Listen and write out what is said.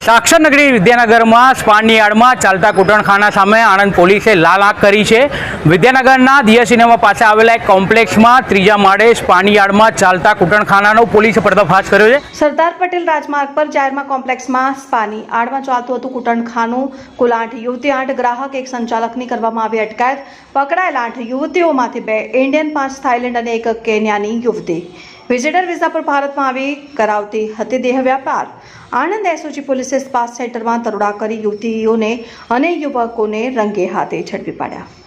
સાક્ષર નગરી વિદ્યાનગરમાં સ્પાની યાર્ડમાં ચાલતા કૂટણખાના સામે આણંદ પોલીસે લાલ આંખ કરી છે। વિદ્યાનગરના દિયા સિનેમા પાસે આવેલા એક કોમ્પ્લેક્સમાં ત્રીજા માળે સ્પાની યાર્ડમાં ચાલતા કૂટણખાનાનો પોલીસે પર્દાફાશ કર્યો છે। સરદાર પટેલ રાજમાર્ગ પર જાહેરમાં કોમ્પ્લેક્સમાં સ્પાની યાર્ડમાં ચાલતું હતું કૂટણખાનું। કુલ 8 યુવતી 8 ગ્રાહક એક સંચાલકની કરવામાં આવી અટકાયત। પકડાયેલ 8 યુવતીઓમાંથી 2 ઇન્ડિયન, 5 થાઇલેન્ડ અને 1 કેન્યાની યુવતી વિઝિટર વિઝા પર ભારતમાં આવી કરાવતી હતી દેહ વ્યાપાર। આણંદ એસઓજી પોલીસે સ્પા સેન્ટરમાં દરોડા કરી યુવતીઓને અને યુવકોને રંગે હાથે ઝડપી પાડ્યા।